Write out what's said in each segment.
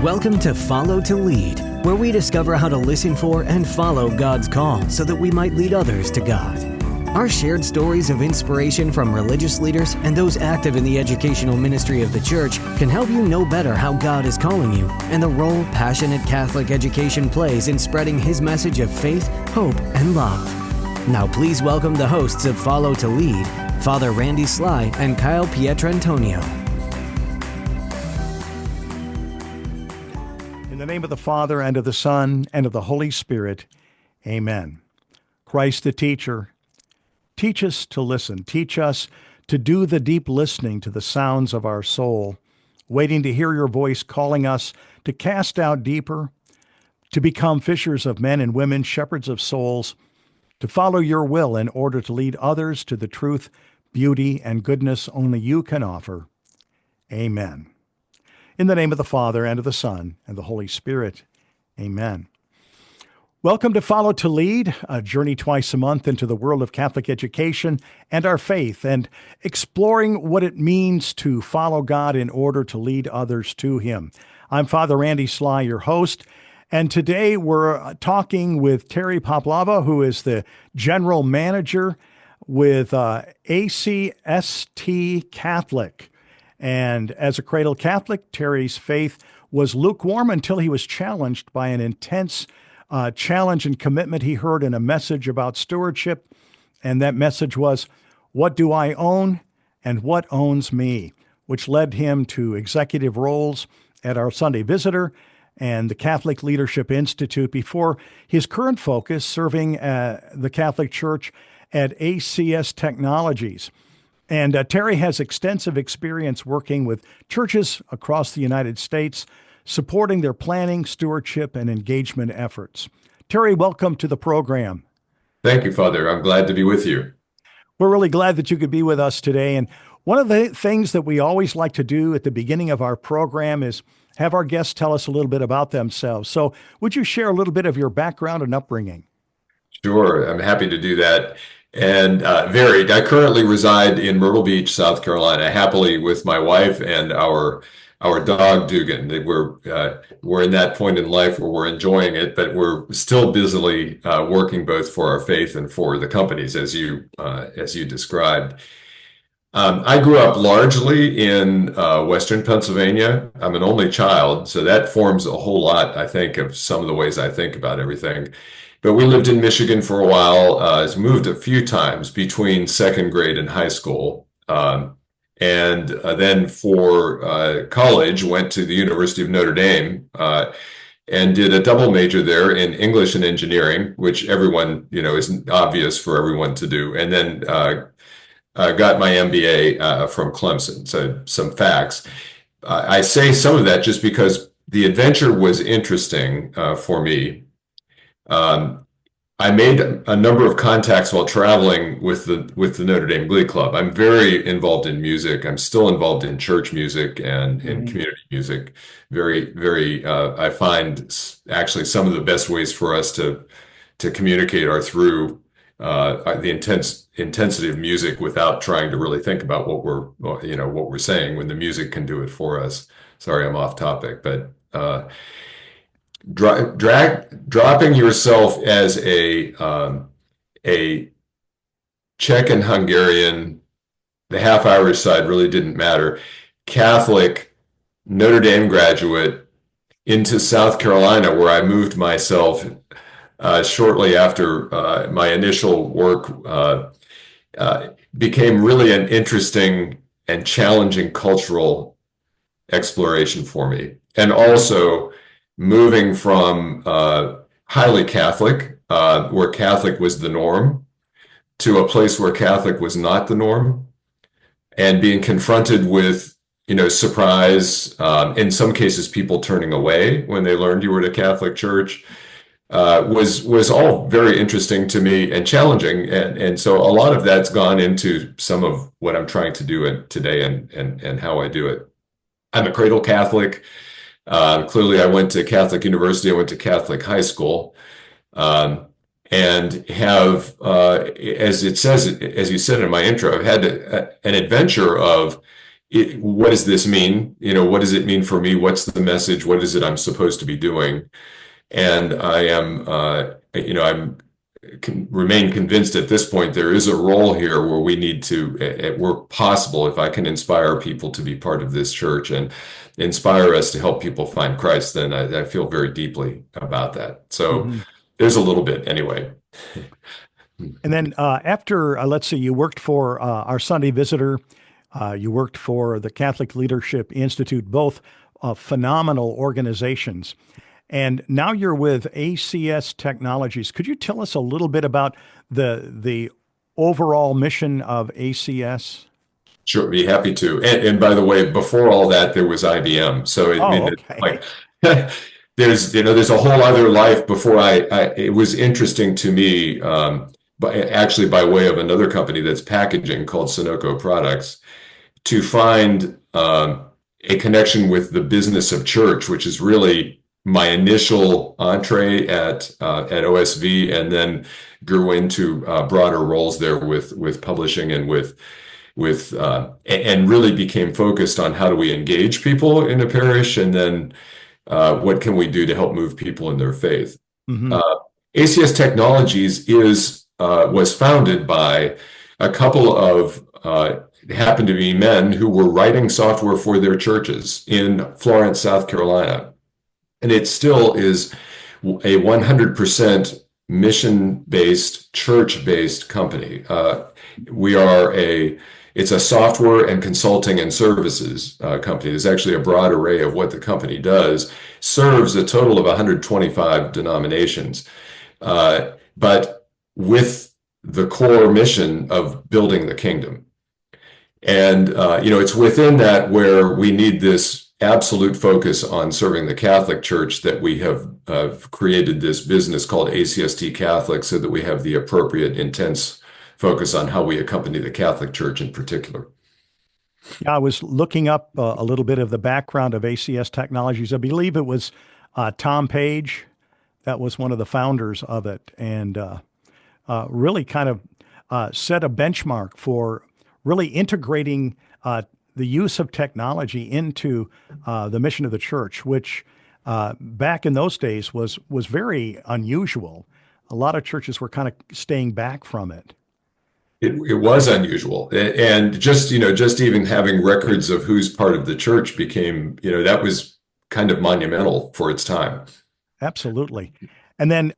Welcome to Follow to Lead, where we discover how to listen for and follow God's call so that we might lead others to God. Our shared stories of inspiration from religious leaders and those active in the educational ministry of the church can help you know better how God is calling you and the role passionate Catholic education plays in spreading His message of faith, hope, and love. Now please welcome the hosts of Follow to Lead, Father Randy Sly and Kyle Pietrantonio. In the name of the Father, and of the Son, and of the Holy Spirit, amen. Christ the teacher, teach us to listen. Teach us to do the deep listening to the sounds of our soul, waiting to hear your voice calling us to cast out deeper, to become fishers of men and women, shepherds of souls, to follow your will in order to lead others to the truth, beauty, and goodness only you can offer. Amen. In the name of the Father, and of the Son, and the Holy Spirit, amen. Welcome to Follow to Lead, a journey twice a month into the world of Catholic education and our faith, and exploring what it means to follow God in order to lead others to Him. I'm Father Randy Sly, your host, and today we're talking with Terry Poplava, who is the General Manager with ACST Catholic. And as a cradle Catholic, Terry's faith was lukewarm until he was challenged by an intense challenge and commitment he heard in a message about stewardship. And that message was, "What do I own and what owns me?" which led him to executive roles at our Sunday Visitor and the Catholic Leadership Institute before his current focus serving the Catholic Church at ACS Technologies. And Terry has extensive experience working with churches across the United States, supporting their planning, stewardship, and engagement efforts. Terry, welcome to the program. Thank you, Father. I'm glad to be with you. We're really glad that you could be with us today. And one of the things that we always like to do at the beginning of our program is have our guests tell us a little bit about themselves. So would you share a little bit of your background and upbringing? Sure, I'm happy to do that. And varied. I currently reside in Myrtle Beach, South Carolina, happily with my wife and our dog Dugan. We're in that point in life where we're enjoying it, but we're still busily working both for our faith and for the companies, as you described. I grew up largely in Western Pennsylvania. I'm an only child, so that forms a whole lot, I think, of some of the ways I think about everything. But we lived in Michigan for a while, moved a few times between second grade and high school. And then for college, went to the University of Notre Dame and did a double major there in English and engineering, which everyone, is obvious for everyone to do. And then got my MBA from Clemson. So some facts. I say some of that just because the adventure was interesting for me. I made a number of contacts while traveling with the Notre Dame Glee Club. I'm very involved in music. I'm still involved in church music and in community music. Very, very. I find actually some of the best ways for us to communicate are through the intensity of music without trying to really think about what we're saying when the music can do it for us. Sorry, I'm off topic, but. Dropping yourself as a Czech and Hungarian, the half Irish side really didn't matter, Catholic Notre Dame graduate into South Carolina, where I moved myself shortly after my initial work, became really an interesting and challenging cultural exploration for me. And also moving from highly Catholic, where Catholic was the norm, to a place where Catholic was not the norm, and being confronted with, surprise, in some cases, people turning away when they learned you were at a Catholic church, was all very interesting to me and challenging. And so a lot of that's gone into some of what I'm trying to do today and how I do it. I'm a cradle Catholic. Clearly, I went to Catholic University. I went to Catholic high school, and have, as you said in my intro, I've had an adventure of what does this mean? What does it mean for me? What's the message? What is it I'm supposed to be doing? And I am, I'm can remain convinced at this point there is a role here where we need to, where possible, if I can inspire people to be part of this church and inspire us to help people find Christ, then I feel very deeply about that. So Hmm. there's a little bit anyway. And then after, let's see, you worked for our Sunday Visitor, you worked for the Catholic Leadership Institute, both phenomenal organizations. And now you're with ACS Technologies. Could you tell us a little bit about the overall mission of ACS? Sure, be happy to. And by the way, before all that, there was IBM. So I Oh, mean, it's okay. like there's a whole other life before it was interesting to me, actually by way of another company that's packaging called Sunoco Products, to find a connection with the business of church, which is really my initial entree at OSV, and then grew into broader roles there with publishing and and really became focused on how do we engage people in a parish, and then what can we do to help move people in their faith. Hmm. Uh, ACS Technologies was founded by a couple of happened to be men who were writing software for their churches in Florence, South Carolina. And it still is a 100% mission-based, church-based company. It's a software and consulting and services company. There's actually a broad array of what the company does, serves a total of 125 denominations, but with the core mission of building the kingdom. And, it's within that where we need this absolute focus on serving the Catholic Church that we have created this business called ACST Catholic, so that we have the appropriate intense focus on how we accompany the Catholic Church in particular. Yeah, I was looking up a little bit of the background of ACS Technologies. I believe it was Tom Page that was one of the founders of it, and really kind of set a benchmark for really integrating the use of technology into the mission of the church, which back in those days was very unusual. A lot of churches were kind of staying back from it. It was unusual, and just even having records of who's part of the church became, that was kind of monumental for its time. Absolutely. And then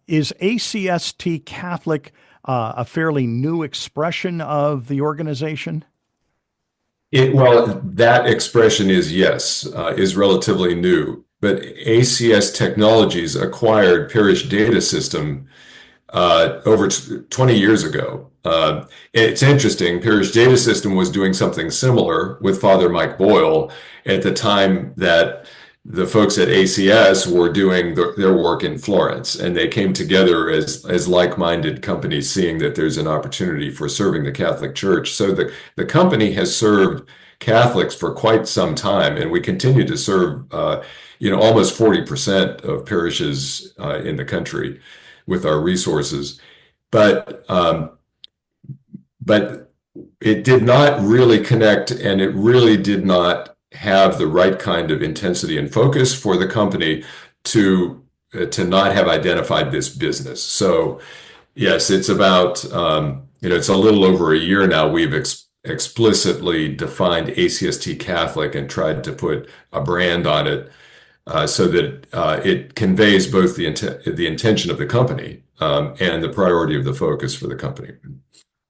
is ACST Catholic a fairly new expression of the organization? Well, that expression is relatively new, but ACS Technologies acquired Parish Data System over 20 years ago. It's interesting. Parish Data System was doing something similar with Father Mike Boyle at the time that the folks at ACS were doing their work in Florence, and they came together as like-minded companies, seeing that there's an opportunity for serving the Catholic Church. So the company has served Catholics for quite some time, and we continue to serve almost 40% of parishes in the country with our resources. But it did not really connect, and it really did not have the right kind of intensity and focus for the company to not have identified this business. So yes, it's about it's a little over a year now we've explicitly defined ACST Catholic and tried to put a brand on it, so that it conveys both the intention of the company and the priority of the focus for the company.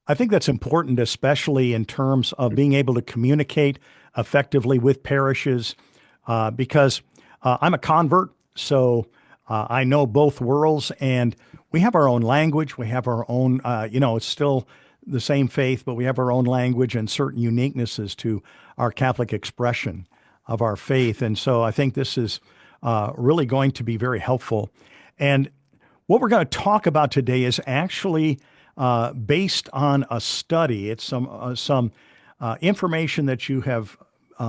I think that's important, especially in terms of being able to communicate effectively with parishes, because I'm a convert, so I know both worlds, and we have our own language. We have our own, it's still the same faith, but we have our own language and certain uniquenesses to our Catholic expression of our faith. And so I think this is really going to be very helpful. And what we're going to talk about today is actually based on a study. It's some information that you have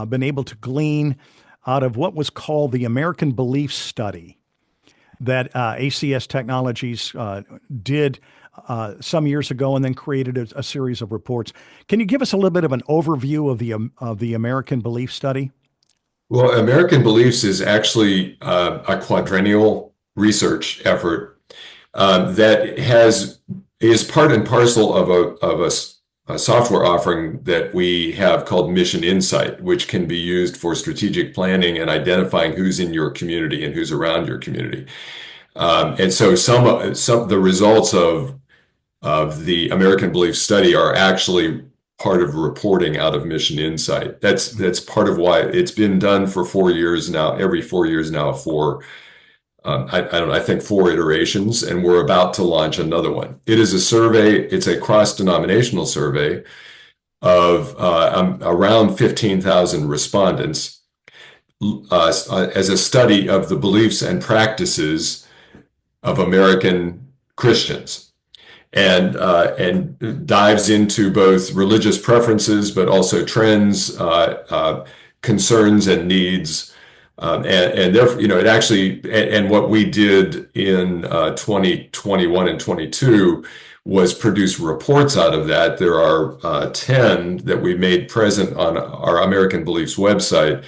been able to glean out of what was called the American Belief Study that ACS Technologies did some years ago, and then created a series of reports. Can you give us a little bit of an overview of the American Belief Study? Well, American Beliefs is actually a quadrennial research effort that is part and parcel of a software offering that we have called Mission Insight, which can be used for strategic planning and identifying who's in your community and who's around your community. And so some the results of the American Belief Study are actually part of reporting out of Mission Insight. That's part of why it's been done for 4 years now, every 4 years now for, I think 4 iterations, and we're about to launch another one. It is a survey, it's a cross-denominational survey of around 15,000 respondents as a study of the beliefs and practices of American Christians. And dives into both religious preferences, but also trends, concerns, and needs. And therefore, it actually, and what we did in 2021 and 22 was produce reports out of that. There are 10 that we made present on our American Beliefs website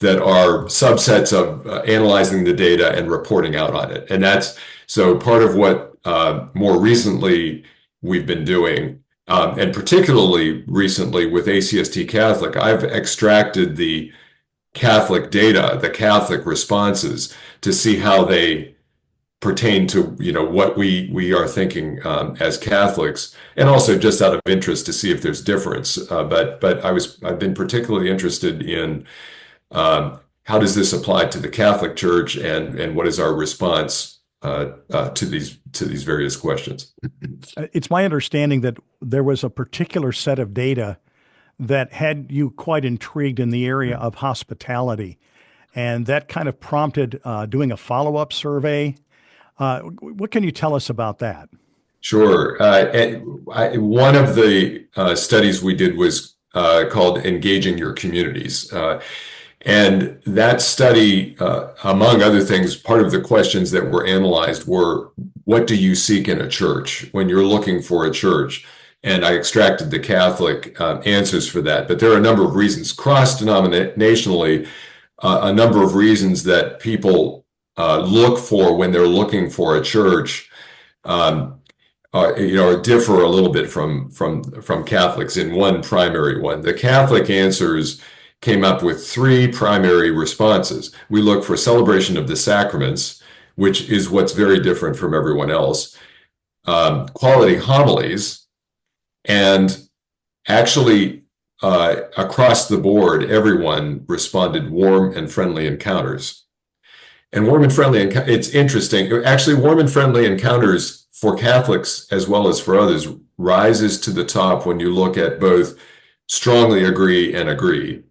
that are subsets of analyzing the data and reporting out on it. And that's so part of what more recently we've been doing, and particularly recently with ACST Catholic, I've extracted the Catholic data, the Catholic responses, to see how they pertain to what we are thinking as Catholics, and also just out of interest to see if there's difference. But I've been particularly interested in how does this apply to the Catholic Church, and what is our response to these various questions. It's my understanding that there was a particular set of data that had you quite intrigued in the area of hospitality, and that kind of prompted doing a follow-up survey. What can you tell us about that? Sure. One of the studies we did was called Engaging Your Communities. And that study, among other things, part of the questions that were analyzed were, what do you seek in a church when you're looking for a church? And I extracted the Catholic answers for that. But there are a number of reasons, cross-denominationally, a number of reasons that people look for when they're looking for a church, differ a little bit from Catholics in one primary one. The Catholic answers came up with 3 primary responses. We look for celebration of the sacraments, which is what's very different from everyone else, quality homilies, and actually across the board, everyone responded warm and friendly encounters. And warm and friendly, it's interesting, actually warm and friendly encounters for Catholics as well as for others rises to the top when you look at both strongly agree and agree.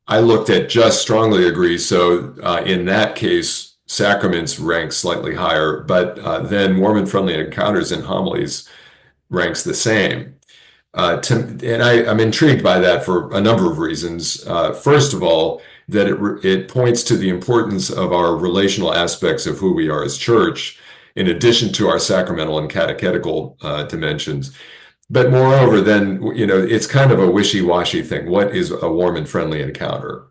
I looked at just strongly agree, so in that case, sacraments ranks slightly higher, but then warm and friendly encounters and homilies ranks the same. And I'm intrigued by that for a number of reasons. First of all, that it points to the importance of our relational aspects of who we are as church, in addition to our sacramental and catechetical dimensions. But moreover, then, it's kind of a wishy-washy thing. What is a warm and friendly encounter?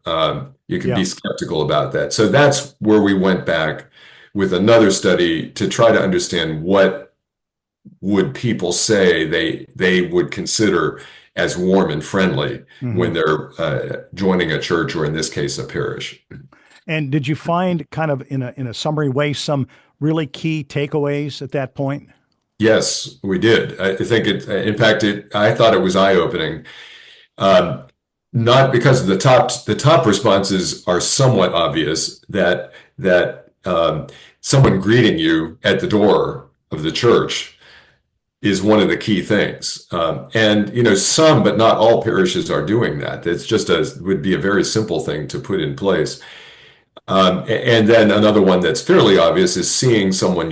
You can be skeptical about that. So that's where we went back with another study to try to understand what would people say they would consider as warm and friendly when they're joining a church, or in this case, a parish. And did you find, kind of in a summary way, some really key takeaways at that point? Yes, we did. I think I thought it was eye-opening. Not because of the top responses are somewhat obvious, that someone greeting you at the door of the church is one of the key things. And some, but not all parishes are doing that. It's just would be a very simple thing to put in place. And then another one that's fairly obvious is seeing someone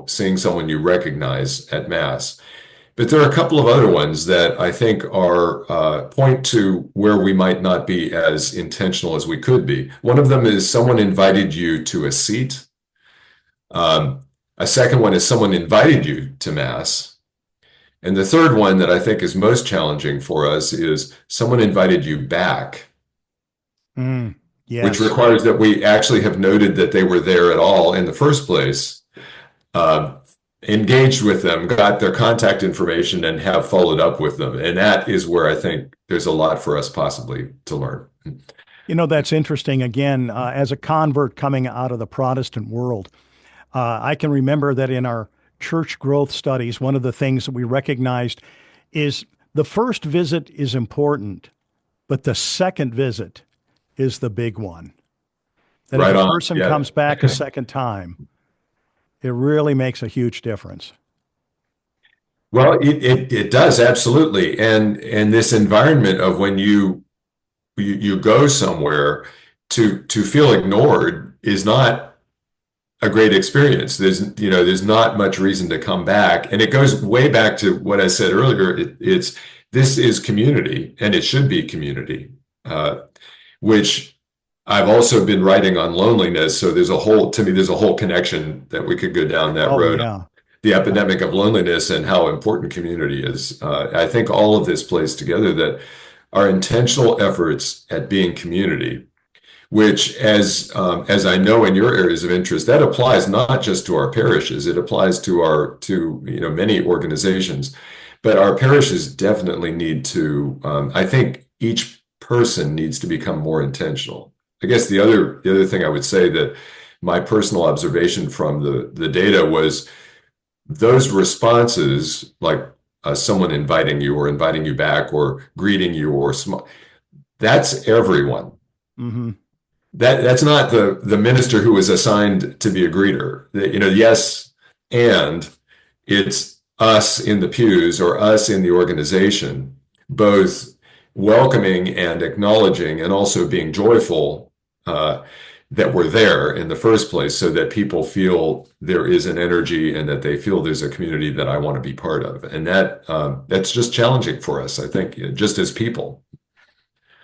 seeing someone you recognize at Mass. But there are a couple of other ones that I think are point to where we might not be as intentional as we could be. One of them is someone invited you to a seat. A second one is someone invited you to Mass. And the third one that I think is most challenging for us is someone invited you back, which Yes. requires that we actually have noted that they were there at all in the first place, uh, engaged with them, got their contact information, and have followed up with them. And that is where I think there's a lot for us possibly to learn. That's interesting. Again, as a convert coming out of the Protestant world, I can remember that in our church growth studies, one of the things that we recognized is the first visit is important, but the second visit is the big one. That Right if a on. person Yeah. comes back a second time, it really makes a huge difference. Well, it does absolutely, and this environment of when you go somewhere to feel ignored is not a great experience. There's not much reason to come back, and it goes way back to what I said earlier. This is community, and it should be community, which I've also been writing on loneliness. So there's a whole connection that we could go down that Oh, road. yeah. The epidemic of loneliness and how important community is. I think all of this plays together, that our intentional efforts at being community, which as I know in your areas of interest, that applies not just to our parishes, it applies to many organizations, but our parishes definitely need to, I think each person needs to become more intentional. I guess the other thing I would say, that my personal observation from the data was those responses, like someone inviting you or inviting you back or greeting you or that's everyone. Mm-hmm. That's not the minister who was assigned to be a greeter. Yes, and it's us in the pews or us in the organization, both welcoming and acknowledging and also being joyful that we're there in the first place, so that people feel there is an energy and that they feel there's a community that I want to be part of. And that's just challenging for us, I think, just as people.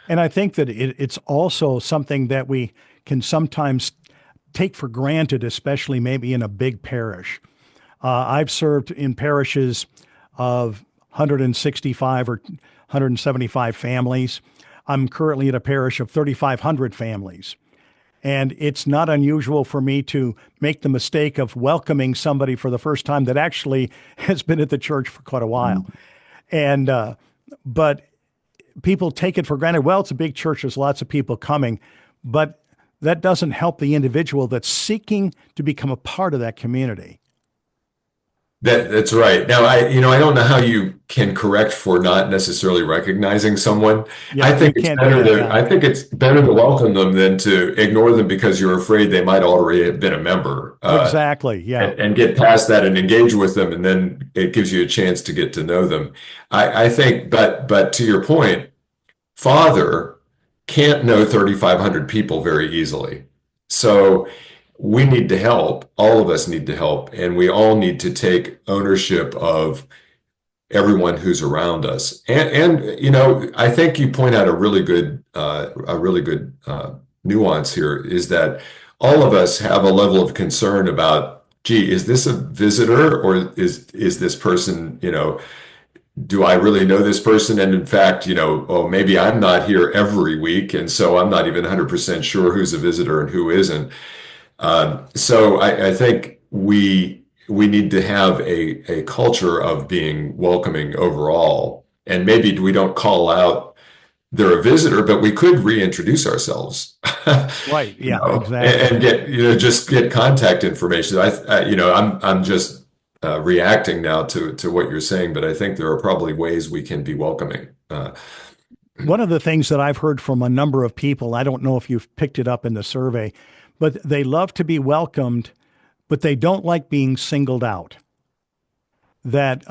And I think that it's also something that we can sometimes take for granted, especially maybe in a big parish. I've served in parishes of 165 or 175 families. I'm currently at a parish of 3,500 families. And it's not unusual for me to make the mistake of welcoming somebody for the first time that actually has been at the church for quite a while. And, but people take it for granted. Well, it's a big church. There's lots of people coming, but that doesn't help the individual that's seeking to become a part of that community. That's right. Now, I don't know how you can correct for not necessarily recognizing someone. Yeah, I think you it's can't better do that, to yeah. I think it's better to welcome them than to ignore them because you're afraid they might already have been a member. Exactly. Yeah. And get past that and engage with them, and then it gives you a chance to get to know them. I think, but to your point, Father can't know 3,500 people very easily. So we need to help. All of us need to help, and we all need to take ownership of everyone who's around us. And I think you point out a really good nuance here, is that all of us have a level of concern about, gee, is this a visitor, or is this person, do I really know this person? And in fact, oh, maybe I'm not here every week, and so I'm not even 100% sure who's a visitor and who isn't. So I think we need to have a culture of being welcoming overall. And maybe we don't call out they're a visitor, but we could reintroduce ourselves. Right. Yeah, exactly. And get, just get contact information. I'm just reacting now to what you're saying, but I think there are probably ways we can be welcoming. One of the things that I've heard from a number of people, I don't know if you've picked it up in the survey, but they love to be welcomed, but they don't like being singled out. That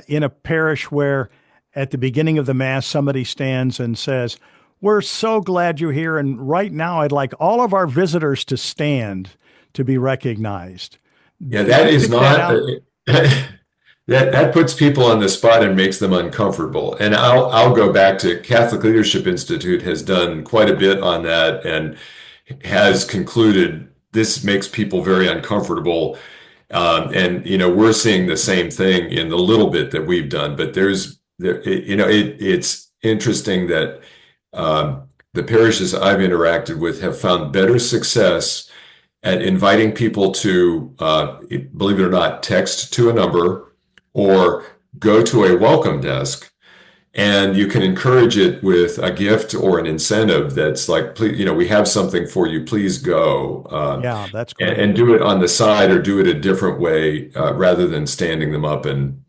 in a parish where at the beginning of the Mass, somebody stands and says, "We're so glad you're here, and right now I'd like all of our visitors to stand to be recognized." Yeah, that is not, that puts people on the spot and makes them uncomfortable. And I'll go back to Catholic Leadership Institute has done quite a bit on that and has concluded this makes people very uncomfortable. And we're seeing the same thing in the little bit that we've done. But it's interesting that the parishes I've interacted with have found better success at inviting people to, believe it or not, text to a number or go to a welcome desk. And you can encourage it with a gift or an incentive that's like, please, we have something for you, please go. Yeah, that's And great. do it on the side or do it a different way rather than standing them up and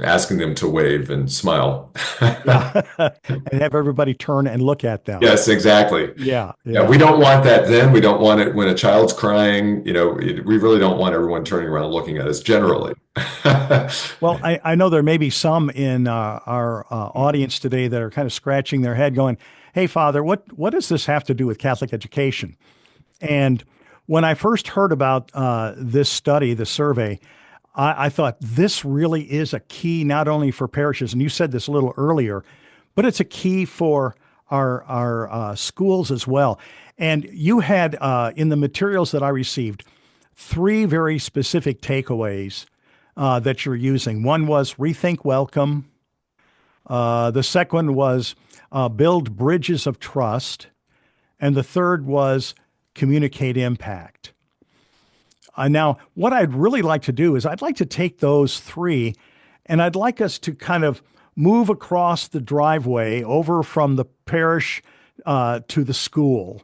asking them to wave and smile. Yeah. And have everybody turn and look at them. Yes, exactly. Yeah, Yeah, yeah. we don't want that then. We don't want it when a child's crying. We really don't want everyone turning around looking at us Yeah. generally. Well, I know there may be some in our audience today that are kind of scratching their head going, "Hey, Father, what does this have to do with Catholic education?" And when I first heard about this study, the survey, I thought this really is a key not only for parishes, and you said this a little earlier, but it's a key for our schools as well. And you had in the materials that I received three very specific takeaways that you're using. One was rethink welcome. The second was build bridges of trust. And the third was communicate impact. Now, what I'd really like to do is I'd like to take those three and I'd like us to kind of move across the driveway over from the parish to the school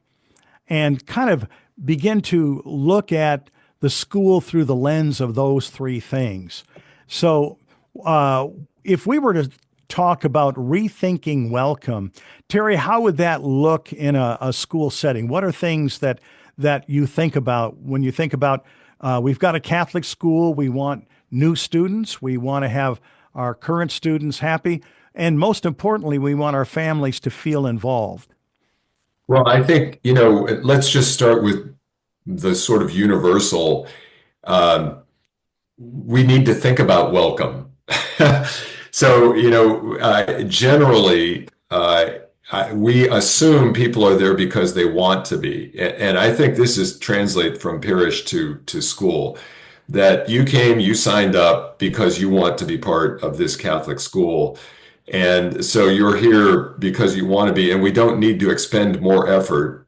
and kind of begin to look at the school through the lens of those three things. So, uh, if we were to talk about rethinking welcome, Terry, how would that look in a school setting? What are things that you think about when you think about we've got a Catholic school, we want new students, we want to have our current students happy, and most importantly, we want our families to feel involved. Well, I think, let's just start with the sort of universal. Um, we need to think about welcome. So, generally, we assume people are there because they want to be. And I think this is translate from parish to school, that you came, you signed up because you want to be part of this Catholic school. And so you're here because you want to be, and we don't need to expend more effort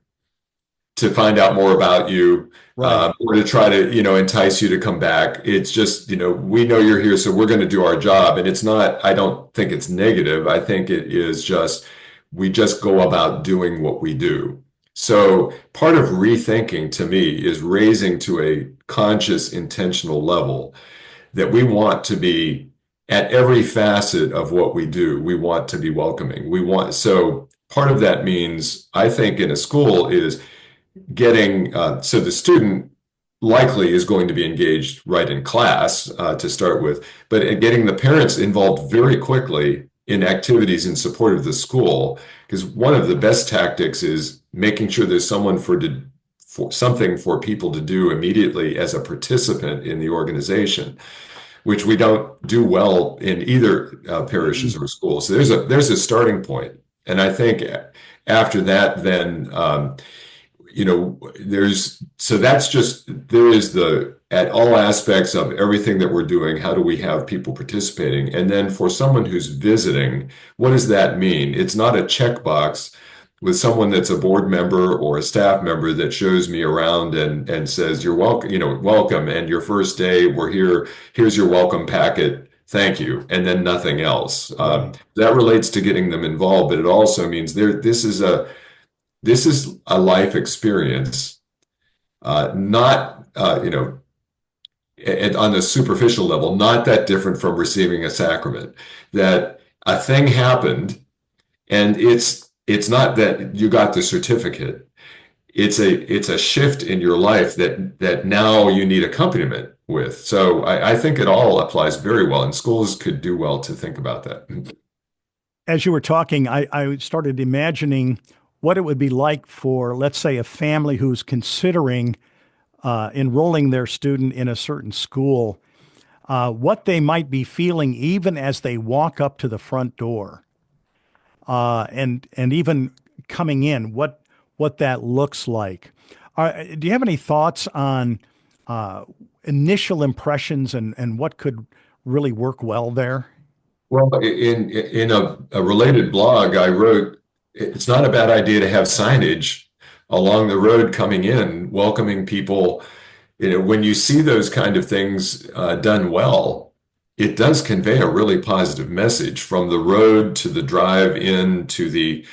to find out more about you, Right. or to try to, entice you to come back. It's just, we know you're here, so we're going to do our job. And it's not, I don't think it's negative. I think it is just, we just go about doing what we do. So part of rethinking to me is raising to a conscious, intentional level that we want to be at every facet of what we do. We want to be welcoming. So part of that means, I think in a school is getting so the student likely is going to be engaged right in class to start with, but getting the parents involved very quickly in activities in support of the school, because one of the best tactics is making sure there's someone for something for people to do immediately as a participant in the organization, which we don't do well in either parishes or schools. So there's a starting point, and I think after that, then that's just, there is at all aspects of everything that we're doing, how do we have people participating? And then for someone who's visiting, what does that mean? It's not a checkbox with someone that's a board member or a staff member that shows me around and says, you're welcome, welcome. And your first day, we're here, here's your welcome packet. Thank you. And then nothing else. Right. That relates to getting them involved, but it also means this is a life experience, not, on the superficial level, not that different from receiving a sacrament. That a thing happened, and it's not that you got the certificate. It's a shift in your life that now you need accompaniment with. So I think it all applies very well, and schools could do well to think about that. As you were talking, I started imagining what it would be like for, let's say, a family who's considering enrolling their student in a certain school, what they might be feeling even as they walk up to the front door, and even coming in, what that looks like. Do you have any thoughts on initial impressions and what could really work well there? Well, in a related blog, I wrote, it's not a bad idea to have signage along the road coming in, welcoming people. When you see those kind of things done well, it does convey a really positive message from the road to the drive in to the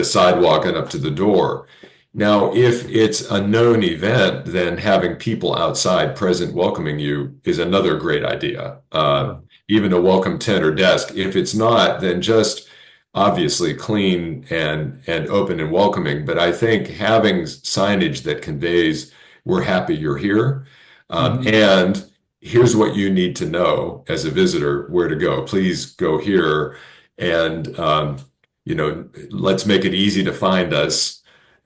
sidewalk and up to the door. Now, if it's a known event, then having people outside present welcoming you is another great idea. Sure. Even a welcome tent or desk. If it's not, then just obviously clean and open and welcoming. But I think having signage that conveys we're happy you're here, Hmm. and here's what you need to know as a visitor, where to go. Please go here, and let's make it easy to find us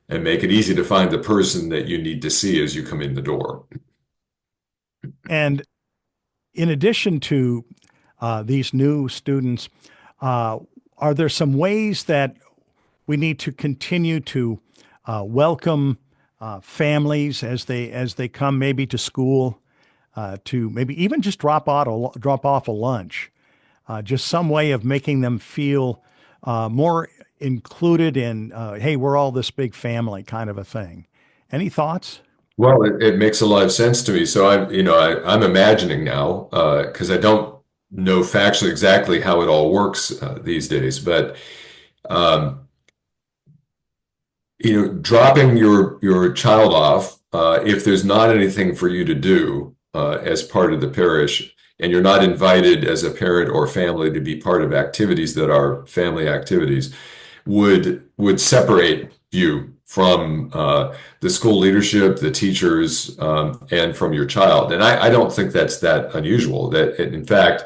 and make it easy to find the person that you need to see as you come in the door. And in addition to these new students, uh, are there some ways that we need to continue to welcome families as they come maybe to school, to maybe even just drop off a lunch, just some way of making them feel more included in, hey, we're all this big family kind of a thing. Any thoughts? Well, it makes a lot of sense to me. So I'm imagining now, because I don't know factually exactly how it all works these days, but um, dropping your child off, if there's not anything for you to do as part of the parish, and you're not invited as a parent or family to be part of activities that are family activities, would separate you from the school leadership, the teachers, and from your child. And I don't think that's that unusual. That in fact,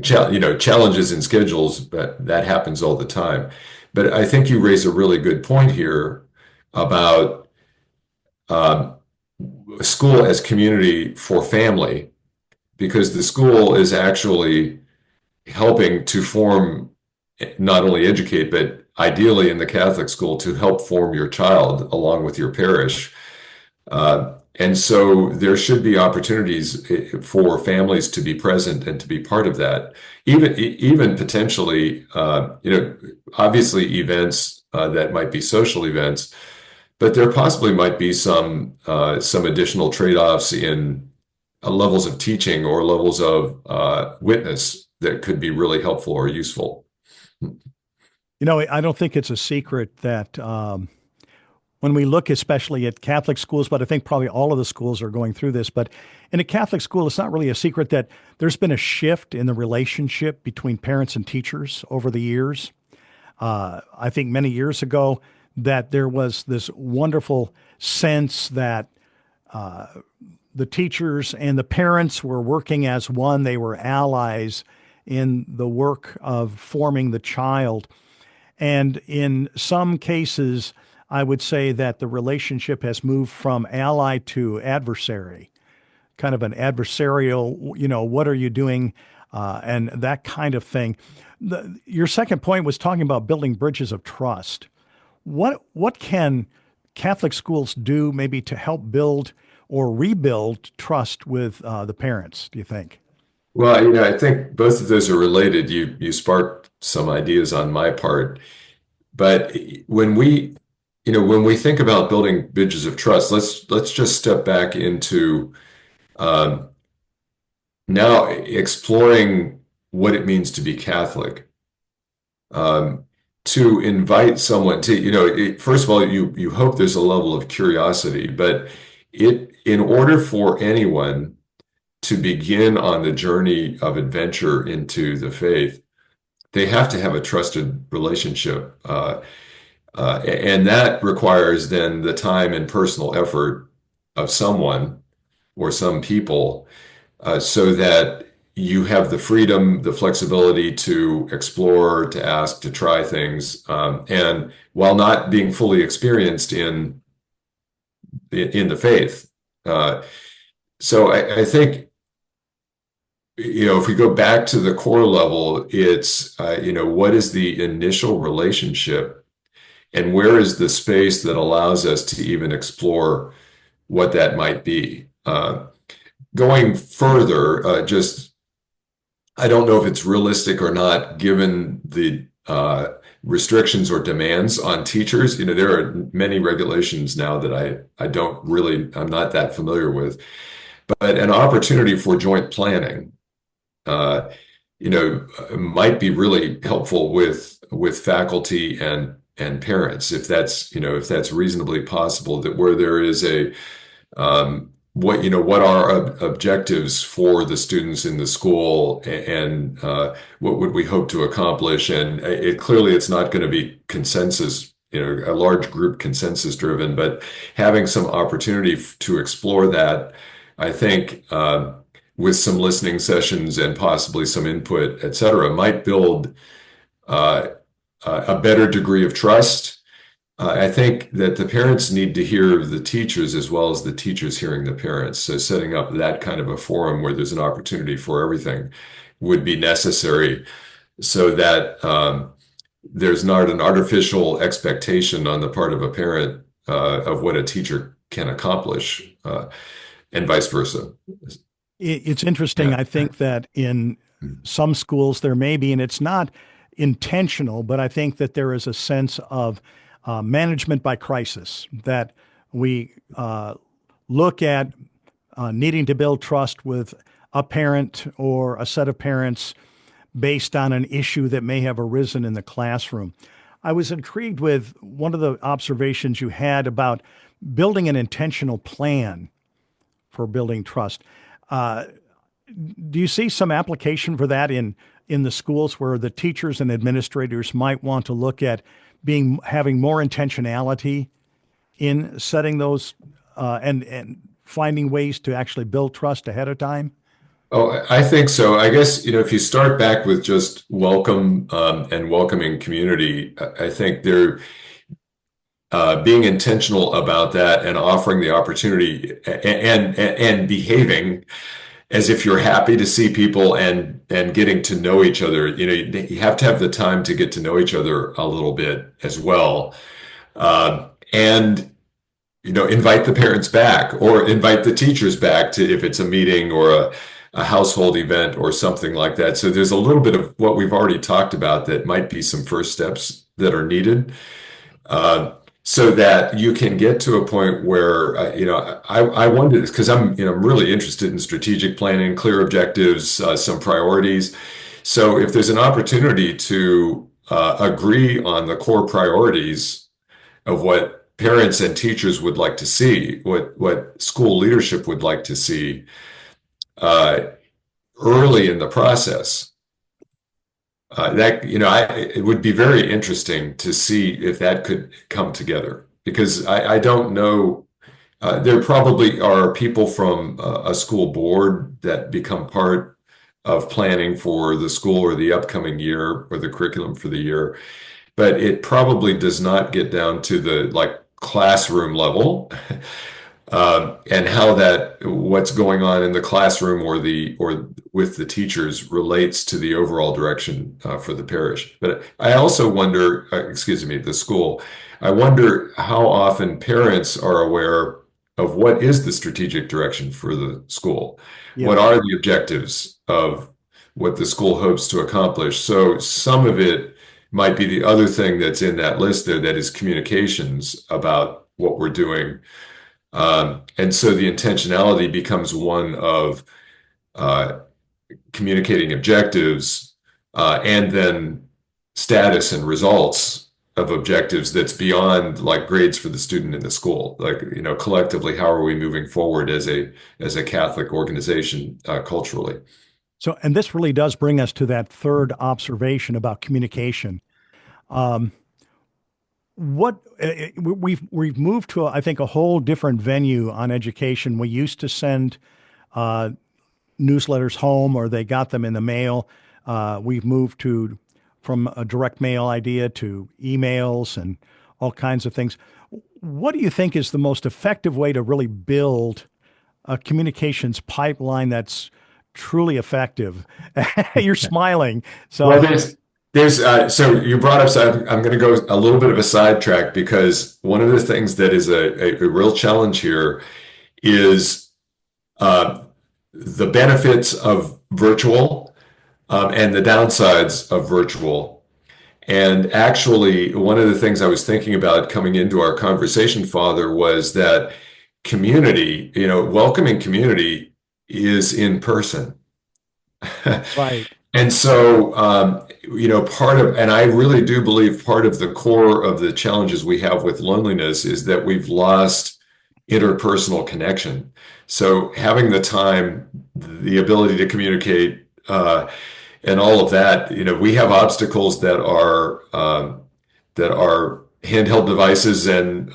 challenges in schedules, but that happens all the time. But I think you raise a really good point here about um, school as community for family, because the school is actually helping to form, not only educate, but ideally in the Catholic school to help form your child along with your parish. And so there should be opportunities for families to be present and to be part of that. Even potentially, obviously events that might be social events, but there possibly might be some additional trade-offs in levels of teaching or levels of witness that could be really helpful or useful. I don't think it's a secret that when we look especially at Catholic schools, but I think probably all of the schools are going through this, but in a Catholic school, it's not really a secret that there's been a shift in the relationship between parents and teachers over the years. I think many years ago that there was this wonderful sense that the teachers and the parents were working as one. They were allies in the work of forming the child. And in some cases, I would say that the relationship has moved from ally to adversary, kind of an adversarial, what are you doing? And that kind of thing. Your second point was talking about building bridges of trust. What can Catholic schools do maybe to help build or rebuild trust with the parents, do you think? Well, I think both of those are related. You sparked some ideas on my part, but when we think about building bridges of trust, let's just step back into um, now exploring what it means to be Catholic. Um, to invite someone to, first of all, you hope there's a level of curiosity, but in order for anyone to begin on the journey of adventure into the faith, they have to have a trusted relationship. And that requires then the time and personal effort of someone or some people, so that you have the freedom, the flexibility to explore, to ask, to try things, and while not being fully experienced in the faith. So I think, if we go back to the core level, it's, what is the initial relationship and where is the space that allows us to even explore what that might be? going further, I don't know if it's realistic or not, given the restrictions or demands on teachers. There are many regulations now that I'm not that familiar with, but an opportunity for joint planning, uh, might be really helpful with faculty and parents, if that's reasonably possible, that where there is what are objectives for the students in the school, and what would we hope to accomplish? And clearly it's not going to be consensus, a large group consensus driven, but having some opportunity to explore that, I think, with some listening sessions and possibly some input, et cetera, might build uh, a better degree of trust. I think that the parents need to hear the teachers as well as the teachers hearing the parents. So setting up that kind of a forum where there's an opportunity for everything would be necessary, so that there's not an artificial expectation on the part of a parent of what a teacher can accomplish, and vice versa. It's interesting. Yeah. I think that in some schools there may be, and it's not intentional, but I think that there is a sense of management by crisis, that we look at needing to build trust with a parent or a set of parents based on an issue that may have arisen in the classroom. I was intrigued with one of the observations you had about building an intentional plan for building trust. Do you see some application for that in the schools, where the teachers and administrators might want to look at having more intentionality in setting those and finding ways to actually build trust ahead of time? Oh, I think so. I guess, if you start back with just welcome, and welcoming community, I think they're being intentional about that and offering the opportunity, and behaving as if you're happy to see people, and getting to know each other. You have to have the time to get to know each other a little bit as well. And invite the parents back, or invite the teachers back, to if it's a meeting or a household event or something like that. So there's a little bit of what we've already talked about that might be some first steps that are needed, so that you can get to a point where, I wonder this, because I'm really interested in strategic planning, clear objectives, some priorities. So if there's an opportunity to agree on the core priorities of what parents and teachers would like to see, what school leadership would like to see, early in the process, it would be very interesting to see if that could come together, because I don't know. There probably are people from a school board that become part of planning for the school or the upcoming year or the curriculum for the year, but it probably does not get down to the classroom level. And how what's going on in the classroom or with the teachers relates to the overall direction for the parish. But I also wonder, the school, I wonder how often parents are aware of what is the strategic direction for the school. Yeah. What are the objectives of what the school hopes to accomplish? So some of it might be the other thing that's in that list there, that is communications about what we're doing. And so the intentionality becomes one of communicating objectives, and then status and results of objectives that's beyond grades for the student in the school. Collectively, how are we moving forward as a Catholic organization, culturally? So, and this really does bring us to that third observation about communication. We've moved to, I think, a whole different venue on education. We used to send newsletters home, or they got them in the mail. We've moved from a direct mail idea to emails and all kinds of things. What do you think is the most effective way to really build a communications pipeline that's truly effective? You're smiling. So. Well, so you brought up, so I'm going to go a little bit of a sidetrack, because one of the things that is a real challenge here is the benefits of virtual and the downsides of virtual. And actually, one of the things I was thinking about coming into our conversation, Father, was that community, welcoming community is in person. Right. And so, and I really do believe part of the core of the challenges we have with loneliness is that we've lost interpersonal connection. So having the time, the ability to communicate, and all of that, we have obstacles that are handheld devices and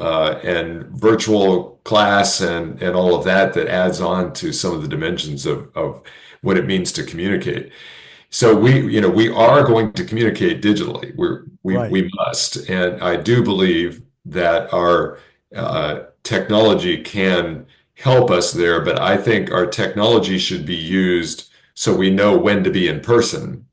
virtual class and all of that adds on to some of the dimensions of what it means to communicate. So we are going to communicate digitally. Right. We must, and I do believe that our technology can help us there. But I think our technology should be used so we know when to be in person,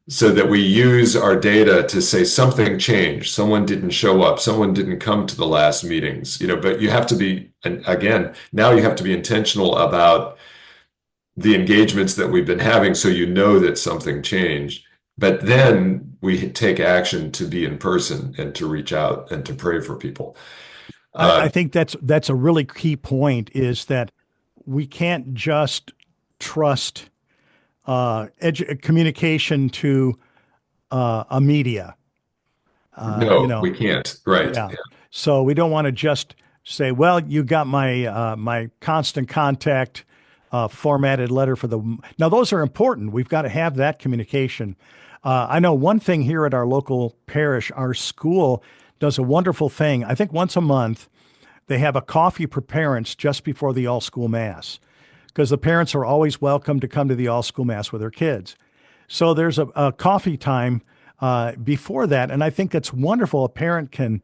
so that we use our data to say something changed, someone didn't show up, someone didn't come to the last meetings. But you have to be, and again, now you have to be intentional about the engagements that we've been having, so that something changed. But then we take action to be in person and to reach out and to pray for people. I think that's a really key point, is that we can't just trust communication to a media. No, we can't. Right. Yeah. Yeah. So we don't want to just say, "Well, you got my constant contact formatted letter for the." Now, those are important. We've got to have that communication. I know one thing here at our local parish, our school does a wonderful thing. I think once a month they have a coffee for parents just before the all-school mass, because the parents are always welcome to come to the all-school mass with their kids. So there's a coffee time before that, and I think that's wonderful. A parent can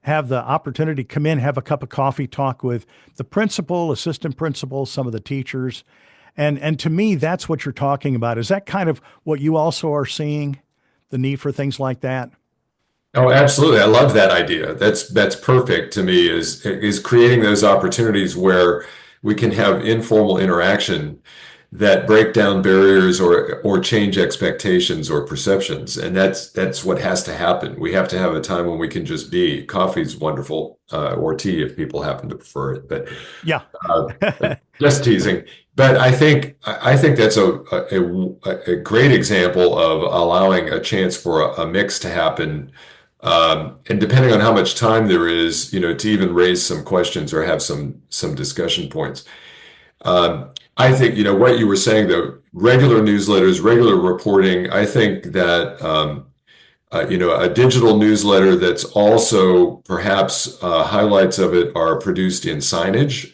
have the opportunity to come in, have a cup of coffee, talk with the principal, assistant principal, some of the teachers. And to me, that's what you're talking about. Is that kind of what you also are seeing, the need for things like that? Oh, absolutely. I love that idea. That's perfect to me, is creating those opportunities where we can have informal interaction that break down barriers or change expectations or perceptions. And that's what has to happen. We have to have a time when we can just be. Coffee's wonderful, or tea if people happen to prefer it. But Yeah. uh, just teasing. But I think that's a great example of allowing a chance for a mix to happen. And depending on how much time there is, to even raise some questions or have some discussion points. I think, what you were saying, though, regular newsletters, regular reporting. I think that a digital newsletter that's also perhaps highlights of it are produced in signage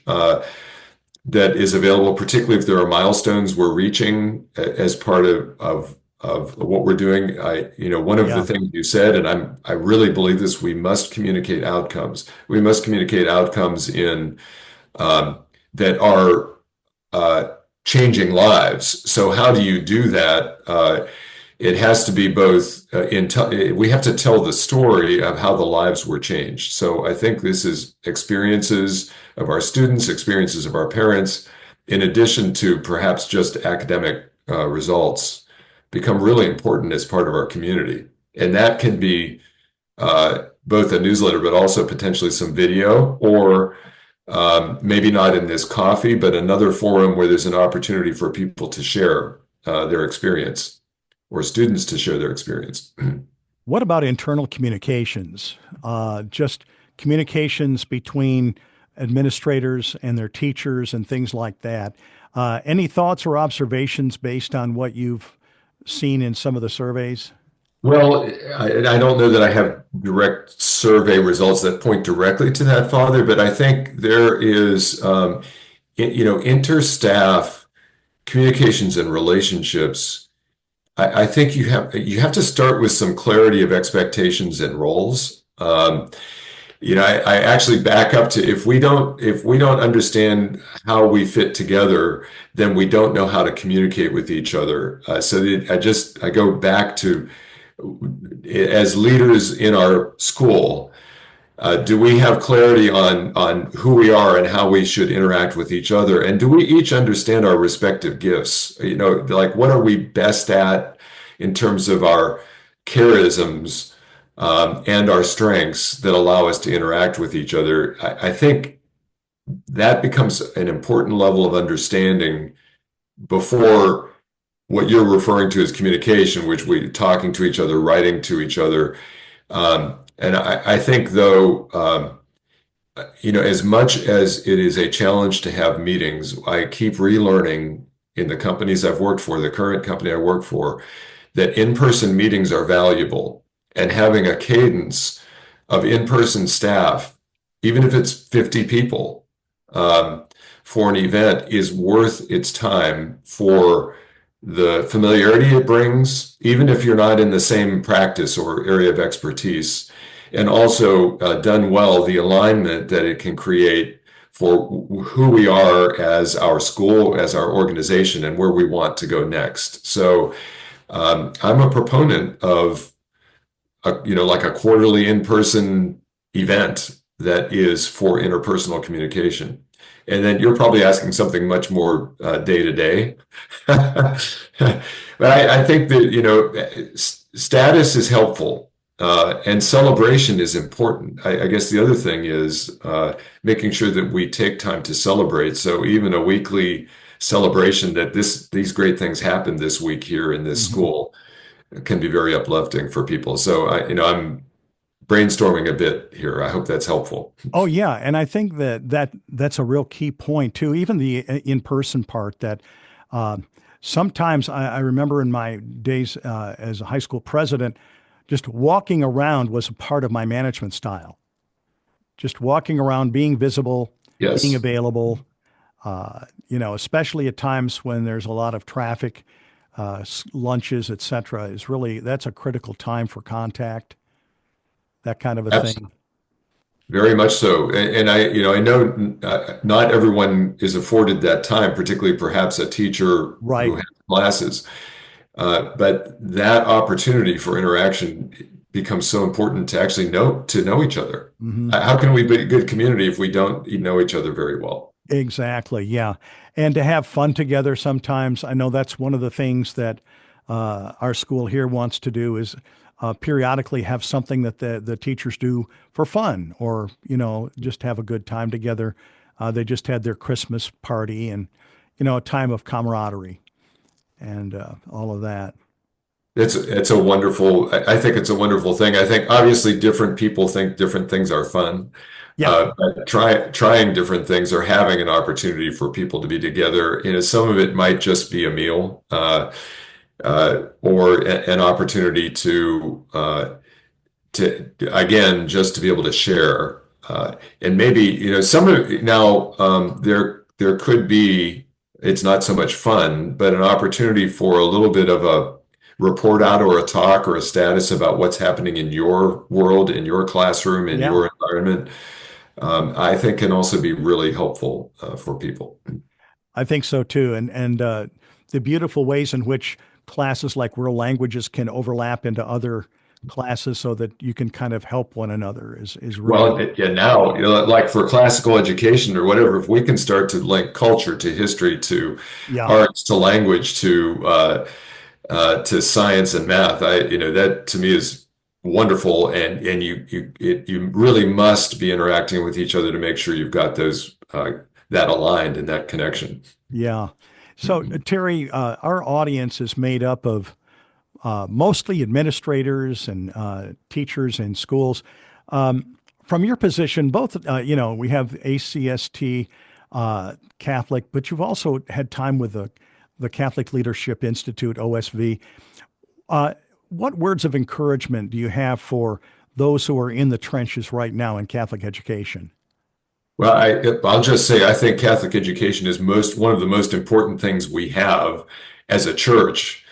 that is available, particularly if there are milestones we're reaching as part of what we're doing. One of the Yeah. things you said, and I really believe this, we must communicate outcomes. We must communicate outcomes in that are changing lives. So how do you do that? It has to be both we have to tell the story of how the lives were changed. So I think this is experiences of our students, experiences of our parents, in addition to perhaps just academic results, become really important as part of our community. And that can be both a newsletter, but also potentially some video, or maybe not in this coffee, but another forum where there's an opportunity for people to share their experience, or students to share their experience. What about internal communications? Just communications between administrators and their teachers and things like that. Any thoughts or observations based on what you've seen in some of the surveys? Well, I don't know that I have direct survey results that point directly to that, Father, but I think there is, interstaff communications and relationships. I think you have to start with some clarity of expectations and roles. I actually back up to, if we don't understand how we fit together, then we don't know how to communicate with each other. I go back to, as leaders in our school, Do we have clarity on who we are and how we should interact with each other? And do we each understand our respective gifts? Like what are we best at in terms of our charisms and our strengths that allow us to interact with each other? I think that becomes an important level of understanding before what you're referring to as communication, which we talking to each other, writing to each other. And I think, though, as much as it is a challenge to have meetings, I keep relearning in the companies I've worked for, the current company I work for, that in-person meetings are valuable. And having a cadence of in-person staff, even if it's 50 people, for an event is worth its time for the familiarity it brings, even if you're not in the same practice or area of expertise, and also done well, the alignment that it can create for who we are as our school, as our organization, and where we want to go next. So I'm a proponent of like a quarterly in-person event that is for interpersonal communication. And then you're probably asking something much more day to day. But I think that, status is helpful and celebration is important. I guess the other thing is making sure that we take time to celebrate. So even a weekly celebration that these great things happened this week here in this school can be very uplifting for people. So I'm brainstorming a bit here. I hope that's helpful. Oh yeah, and I think that's a real key point too. Even the in-person part that sometimes I remember in my days as a high school president, just walking around was a part of my management style. Just walking around, being visible, being Yes. available. Especially at times when there's a lot of traffic, lunches, etc., that's a critical time for contact, that kind of a thing. Very much so. And I know not everyone is afforded that time, particularly perhaps a teacher Right. who has classes. But that opportunity for interaction becomes so important to actually know each other. Hmm. How can we be a good community if we don't know each other very well? Exactly. Yeah. And to have fun together sometimes. I know that's one of the things that our school here wants to do is periodically have something that the teachers do for fun or, just have a good time together. They just had their Christmas party and, a time of camaraderie and all of that. It's a wonderful, I think it's a wonderful thing. I think obviously different people think different things are fun. Yeah. But trying different things or having an opportunity for people to be together, some of it might just be a meal, or an opportunity to again just to be able to share, and maybe some of now there could be, it's not so much fun, but an opportunity for a little bit of a report out or a talk or a status about what's happening in your world, in your classroom, in Yeah. your environment. I think can also be really helpful for people. I think so too. And the beautiful ways in which classes like world languages can overlap into other classes so that you can kind of help one another is Well, really, yeah, now, like for classical education or whatever, if we can start to link culture to history to yeah, arts to language to science and math, that to me is wonderful. And you really must be interacting with each other to make sure you've got those that aligned and that connection. yeah. So Terry, our audience is made up of mostly administrators and teachers in schools. From your position, both, we have ACST Catholic, but you've also had time with the Catholic Leadership Institute, OSV. What words of encouragement do you have for those who are in the trenches right now in Catholic education? Well, I'll just say I think Catholic education is one of the most important things we have as a church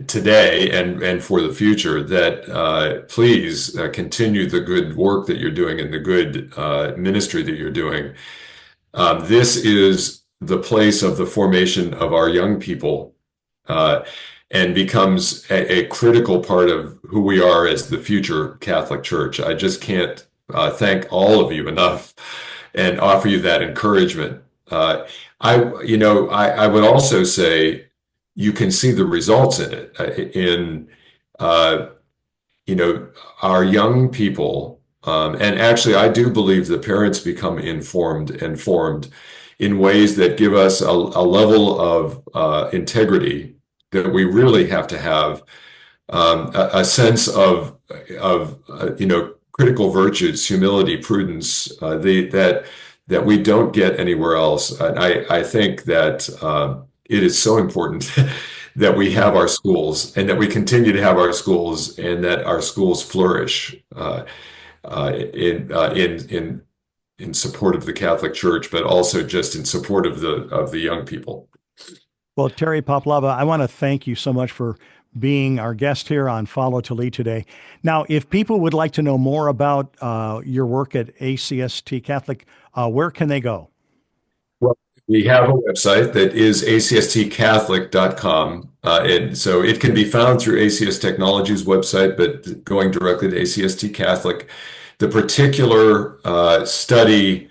today and for the future. That please continue the good work that you're doing and the good ministry that you're doing. This is the place of the formation of our young people, and becomes a critical part of who we are as the future Catholic Church. I just can't thank all of you enough and offer you that encouragement. I would also say you can see the results in it in our young people. And actually, I do believe the parents become informed and formed in ways that give us a level of integrity that we really have to have, a sense of critical virtues, humility, prudence, that we don't get anywhere else. And I think that it is so important that we have our schools and that we continue to have our schools and that our schools flourish in support of the Catholic Church, but also just in support of the young people. Well, Terry Poplava, I want to thank you so much for being our guest here on Follow to Lead today. Now, if people would like to know more about your work at ACST Catholic, where can they go? Well, we have a website that is ACSTcatholic.com. And so it can be found through ACS Technologies website, but going directly to ACST Catholic. The particular study,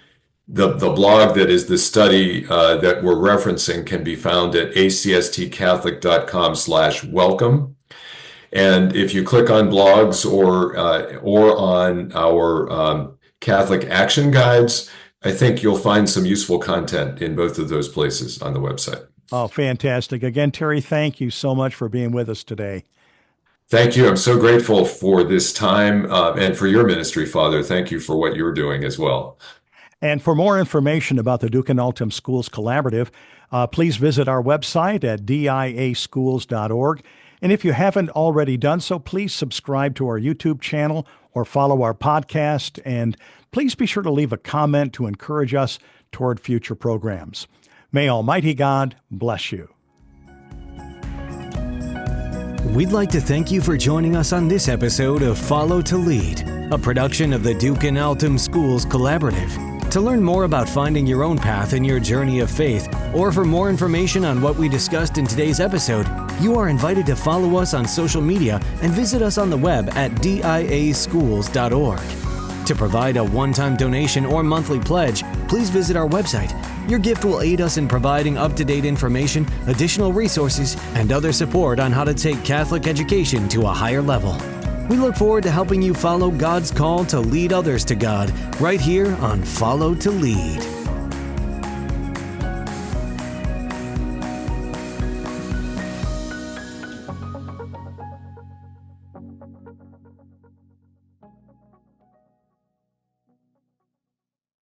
the blog that is the study that we're referencing can be found at acstcatholic.com/welcome. And if you click on blogs or on our Catholic action guides, I think you'll find some useful content in both of those places on the website. Oh, fantastic. Again, Terry, thank you so much for being with us today. Thank you. I'm so grateful for this time and for your ministry, Father. Thank you for what you're doing as well. And for more information about the Duke and Altum Schools Collaborative, please visit our website at diaschools.org. And if you haven't already done so, please subscribe to our YouTube channel or follow our podcast. And please be sure to leave a comment to encourage us toward future programs. May Almighty God bless you. We'd like to thank you for joining us on this episode of Follow to Lead, a production of the Duke and Altum Schools Collaborative. To learn more about finding your own path in your journey of faith, or for more information on what we discussed in today's episode, you are invited to follow us on social media and visit us on the web at diaschools.org. To provide a one-time donation or monthly pledge, please visit our website. Your gift will aid us in providing up-to-date information, additional resources, and other support on how to take Catholic education to a higher level. We look forward to helping you follow God's call to lead others to God right here on Follow to Lead.